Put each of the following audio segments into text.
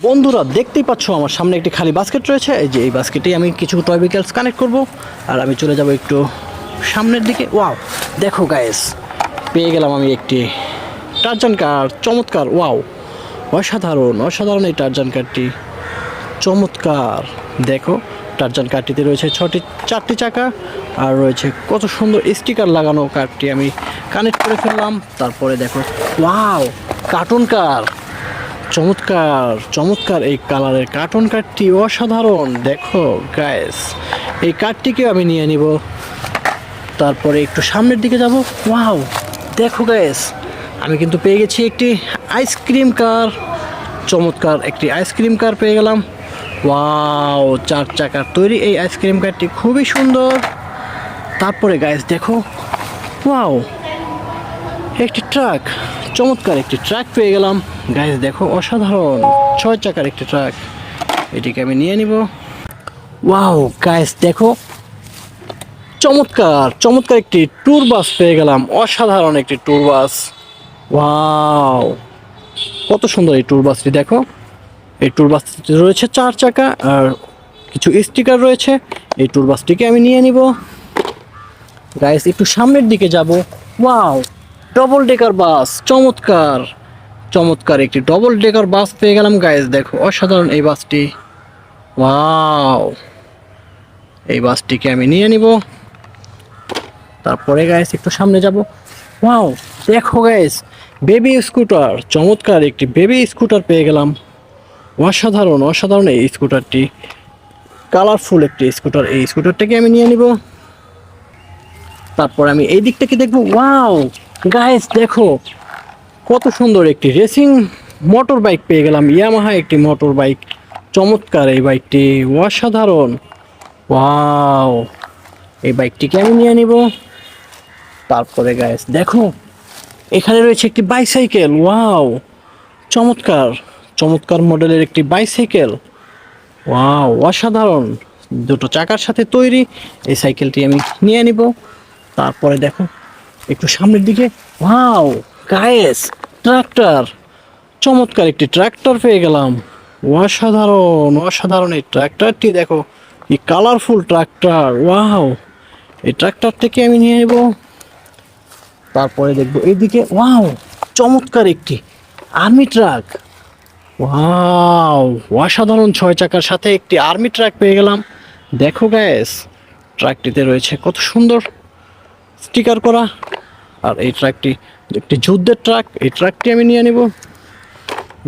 বন্ধুরা দেখতেই পাচ্ছ আমার সামনে একটি খালি বাস্কেট রয়েছে। এই যে এই বাস্কেটেই আমি কিছু টয় ভেহিকলস কানেক্ট করব আর আমি চলে যাব একটু সামনের দিকে। ওয়াও, দেখো গাইস, পেয়ে গেলাম আমি একটি টারজান কার। চমৎকার, ওয়াও, অসাধারণ অসাধারণ এই টারজান কারটি, চমৎকার। দেখো টারজান কারটিতে রয়েছে চারটি চাকা আর রয়েছে কত সুন্দর স্টিকার লাগানো। কারটি আমি কানেক্ট করে ফেললাম। তারপরে দেখো, ওয়াও, কার্টুন কার, চমৎকার চমৎকার এই কালারের কার্টুন কারটি, অসাধারণ। দেখো গাইস, এই কারটিকে আমি নিয়ে নিব। তারপরে একটু সামনের দিকে যাব। ওয়াও, দেখো গাইস, আমি কিন্তু পেয়ে গেছি একটি আইসক্রিম কার। চমৎকার একটি আইসক্রিম কার পেয়ে গেলাম। ওয়াও, 4 চাকার তৈরি এই আইসক্রিম কারটি খুবই সুন্দর। তারপরে গাইস দেখো, ওয়াও, একটি ট্রাক, চমৎকার একটি ট্রাক পেয়ে গেলাম। গাইস দেখো, অসাধারণ 6 চাকার একটি ট্রাক, এটিকে আমি নিয়ে নিব। ওয়াও গাইস দেখো, চমৎকার চমৎকার একটি ট্যুর বাস পেয়ে গেলাম। অসাধারণ একটি ট্যুর বাস। ওয়াও, কত সুন্দর এই ট্যুর বাসটি। দেখো এই ট্যুর বাসটিতে রয়েছে 4 চাকা আর কিছু স্টিকার রয়েছে। এই ট্যুর বাসটিকে আমি নিয়ে নিব। গাইস একটু সামনের দিকে যাব। ওয়াও, ডবল ডেকার বাস, চমৎকার চমৎকার একটি ডবল ডেকার বাস পেয়ে গেলাম। গাইস দেখো, অসাধারণ এই বাসটি। ওয়াও, এই বাসটিকে আমি নিয়ে নিব। তারপরে গাইস একটু সামনে যাব। ওয়াও, দেখো গাইস, বেবি স্কুটার, চমৎকার একটি বেবি স্কুটার পেয়ে গেলাম। অসাধারণ অসাধারণ এই স্কুটারটি, কালারফুল একটি স্কুটার। এই স্কুটারটাকে আমি নিয়ে নিব। তারপর আমি এই দিক থেকে দেখবো। ওয়াও গাইস দেখো, কত সুন্দর একটি রেসিং মোটর বাইক পেয়ে গেলাম। ইয়ামাহা একটি মোটর বাইক, চমৎকার এই বাইকটি, অসাধারণ। ওয়াও, এই বাইকটিকে আমি নিয়ে নিব। তারপরে গাইস দেখো, এখানে রয়েছে একটি বাইসাইকেল। ওয়াও, চমৎকার চমৎকার মডেলের একটি বাইসাইকেল। ওয়াও, অসাধারণ, 2 চাকার সাথে তৈরি এই সাইকেলটি আমি নিয়ে নিব। তারপরে দেখো একটু সামনের দিকে। ওয়াও গাইস, ট্রাক্টর, চমৎকার একটি ট্রাক্টর পেয়ে গেলাম। অসাধারণ অসাধারণ এই ট্রাক্টরটি, দেখো কি কালারফুল ট্রাক্টর। ওয়াও, এই ট্রাক্টরটিকে আমি নিয়ে নেব। তারপরে দেখবো এইদিকে। ওয়াও, চমৎকার একটি আর্মি ট্রাক। ওয়াও, অসাধারণ 6 চাকার সাথে একটি আর্মি ট্রাক পেয়ে গেলাম। দেখো গাইস, ট্রাকটিতে রয়েছে কত সুন্দর স্টিকার করা। আর এই ট্রাকটি একটি যুদ্ধের ট্রাক, এই ট্রাকটি আমি নিয়ে নেব।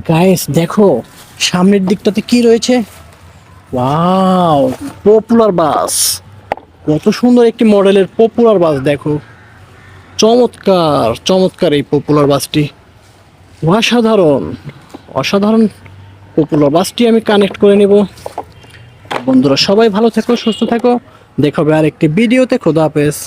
গাইস দেখো, সামনের দিকটাতে কি রয়েছে। ওয়াও, পপুলার বাস, কত সুন্দর একটি মডেলের পপুলার বাস। দেখো, চমৎকার চমৎকার এই পপুলার বাসটি, অসাধারণ অসাধারণ পপুলার বাসটি আমি কানেক্ট করে নেব। বন্ধুরা সবাই ভালো থেকো, সুস্থ থেকো, দেখাবে আরেকটি ভিডিওতে। খোদা হাফেজ।